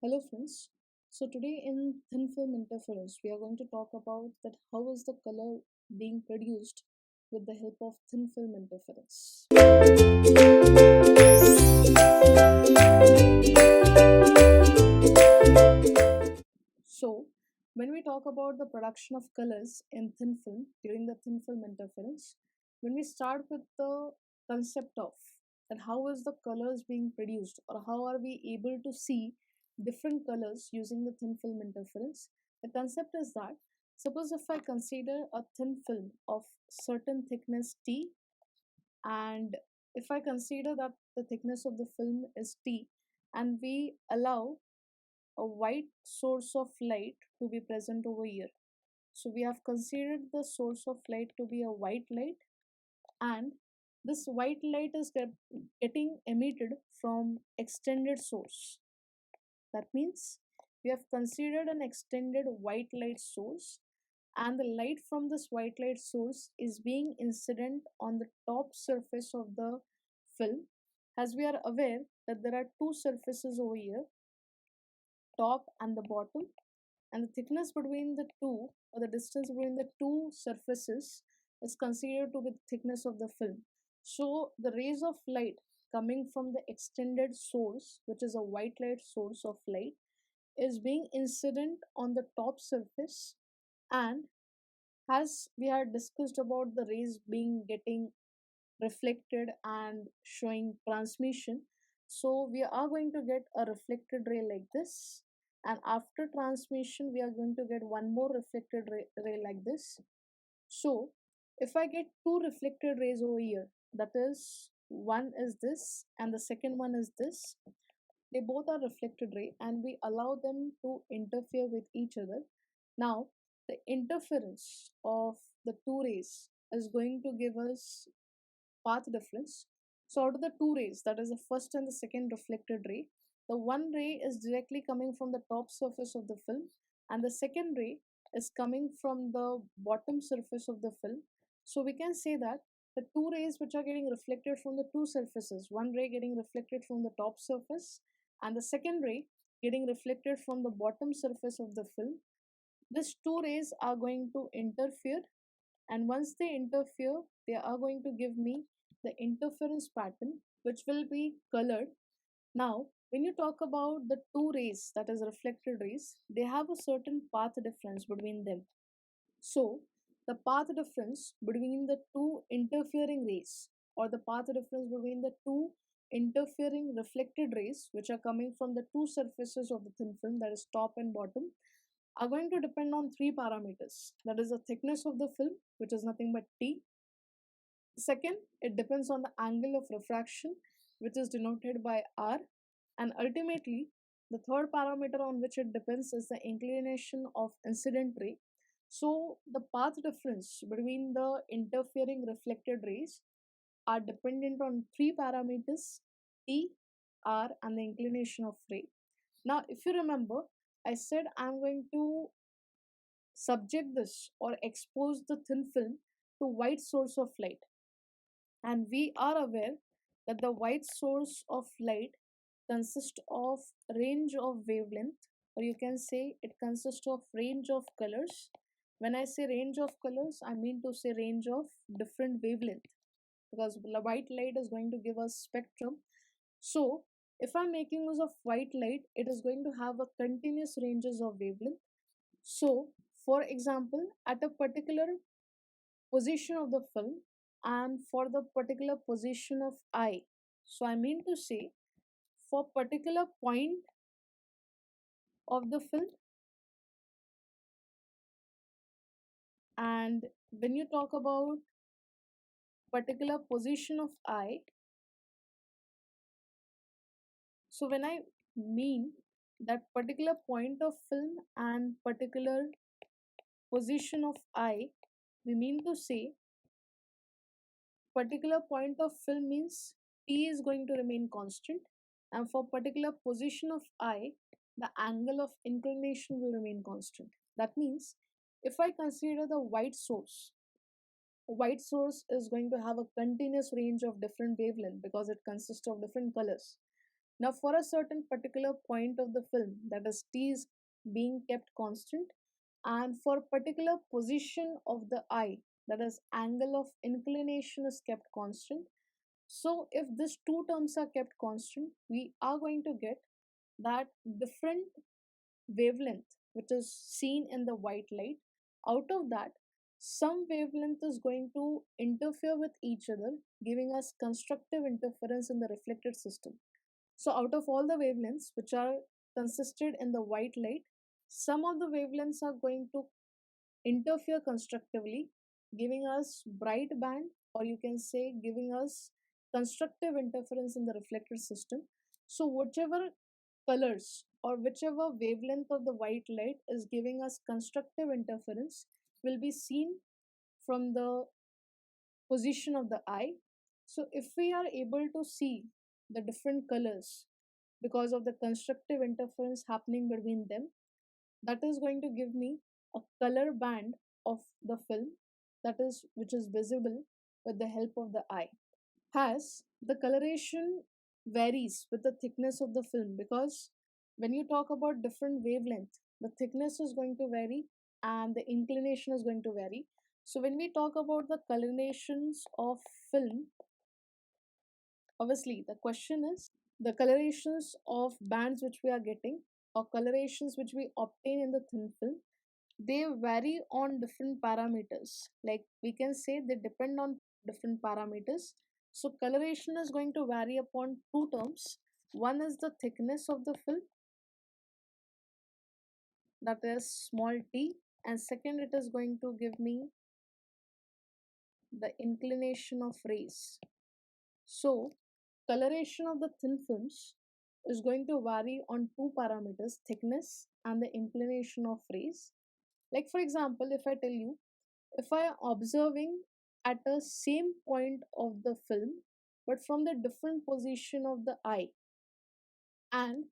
Hello friends. So today in thin film interference we are going to talk about that how is the color being produced with the help of thin film interference. So when we talk about the production of colors in thin film during the thin film interference, when we start with the concept of that how is the colors being produced or how are we able to see different colors using the thin film interference, the concept is that suppose if I consider a thin film of certain thickness T, and if I consider that the thickness of the film is T and we allow a white source of light to be present over here. So we have considered the source of light to be a white light, and this white light is getting emitted from extended source. That means we have considered an extended white light source, and the light from this white light source is being incident on the top surface of the film. As we are aware that there are two surfaces over here, top and the bottom, and the thickness between the two or the distance between the two surfaces is considered to be the thickness of the film. So the rays of light coming from the extended source, which is a white light source of light, is being incident on the top surface, and as we had discussed about the rays being getting reflected and showing transmission, so we are going to get a reflected ray like this, and after transmission we are going to get one more reflected ray like this. So if I get two reflected rays over here, that is one is this and the second one is this, they both are reflected ray and we allow them to interfere with each other. Now the interference of the two rays is going to give us path difference. So out of the two rays, that is the first and the second reflected ray, the one ray is directly coming from the top surface of the film and the second ray is coming from the bottom surface of the film. So we can say that the two rays which are getting reflected from the two surfaces, one ray getting reflected from the top surface and the second ray getting reflected from the bottom surface of the film, these two rays are going to interfere, and once they interfere they are going to give me the interference pattern which will be colored. Now when you talk about the two rays, that is reflected rays, they have a certain path difference between them. So the path difference between the two interfering rays or the path difference between the two interfering reflected rays which are coming from the two surfaces of the thin film, that is top and bottom, are going to depend on three parameters. That is the thickness of the film, which is nothing but T. Second, it depends on the angle of refraction, which is denoted by R. And ultimately, the third parameter on which it depends is the inclination of incident ray. So the path difference between the interfering reflected rays are dependent on three parameters: T, R, and the inclination of ray. Now, if you remember, I said I'm going to subject this or expose the thin film to white source of light, and we are aware that the white source of light consists of range of wavelength, or you can say it consists of range of colors. When I say range of colors, I mean to say range of different wavelength, because the white light is going to give us spectrum. So if I'm making use of white light, it is going to have a continuous ranges of wavelength. So for example, at a particular position of the film and for the particular position of eye, so I mean to say for particular point of the film, and when you talk about particular position of eye, so when I mean that particular point of film and particular position of eye, we mean to say particular point of film means T is going to remain constant, and for particular position of eye, the angle of inclination will remain constant. That means if I consider the white source, white source is going to have a continuous range of different wavelength because it consists of different colors. Now, for a certain particular point of the film, that is t is being kept constant, and for particular position of the eye, that is angle of inclination is kept constant. So if these two terms are kept constant, we are going to get that different wavelength which is seen in the white light, out of that some wavelength is going to interfere with each other, giving us constructive interference in the reflected system. So out of all the wavelengths which are consisted in the white light, some of the wavelengths are going to interfere constructively, giving us bright band, or you can say giving us constructive interference in the reflected system. So whichever colors or whichever wavelength of the white light is giving us constructive interference will be seen from the position of the eye. So if we are able to see the different colors because of the constructive interference happening between them, that is going to give me a color band of the film, that is which is visible with the help of the eye. Has the coloration varies with the thickness of the film, because when you talk about different wavelength, the thickness is going to vary and the inclination is going to vary. So when we talk about the colorations of film, obviously the question is the colorations of bands which we are getting or colorations which we obtain in the thin film, they vary on different parameters. Like we can say they depend on different parameters. So coloration is going to vary upon two terms. One is the thickness of the film, that is small t, and second it is going to give me the inclination of rays. So coloration of the thin films is going to vary on two parameters, thickness and the inclination of rays. Like for example, if I tell you, if I am observing at a same point of the film but from the different position of the eye, and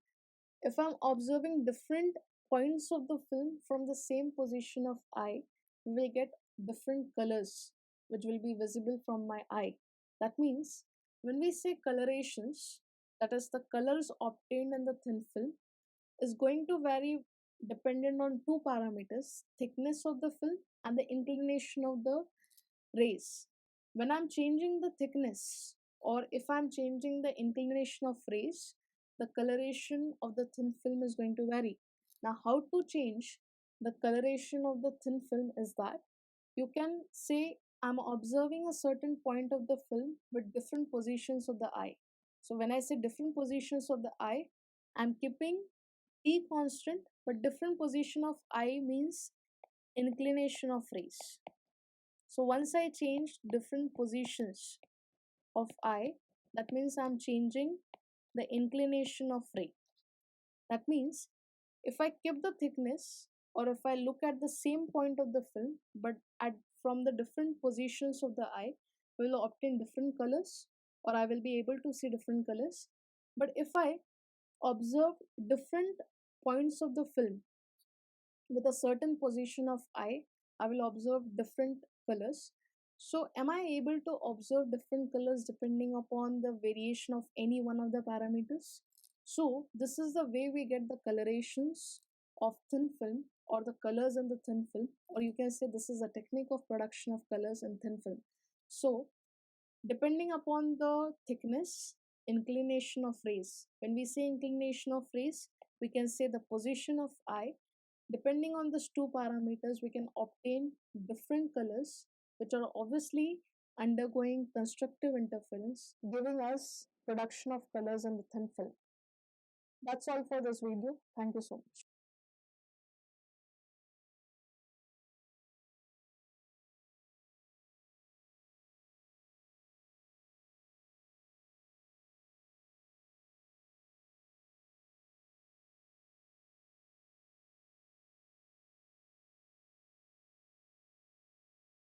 if I'm observing different points of the film from the same position of eye, we will get different colors which will be visible from my eye. That means when we say colorations, that is the colors obtained in the thin film, is going to vary dependent on two parameters, thickness of the film and the inclination of the rays. When I'm changing the thickness or if I'm changing the inclination of rays, the coloration of the thin film is going to vary. Now, how to change the coloration of the thin film is that you can say I'm observing a certain point of the film with different positions of the eye. So when I say different positions of the eye, I'm keeping T constant, but different position of eye means inclination of rays. So once I change different positions of eye, that means I'm changing the inclination of ray. That means if I keep the thickness or if I look at the same point of the film but at from the different positions of the eye, we will obtain different colors or I will be able to see different colors. But if I observe different points of the film with a certain position of eye, I will observe different colors. So am I able to observe different colors depending upon the variation of any one of the parameters? So this is the way we get the colorations of thin film or the colors in the thin film, or you can say this is a technique of production of colors in thin film. So depending upon the thickness, inclination of rays. When we say inclination of rays, we can say the position of eye. Depending on these two parameters, we can obtain different colors, which are obviously undergoing constructive interference, giving us production of colors in the thin film. That's all for this video. Thank you so much.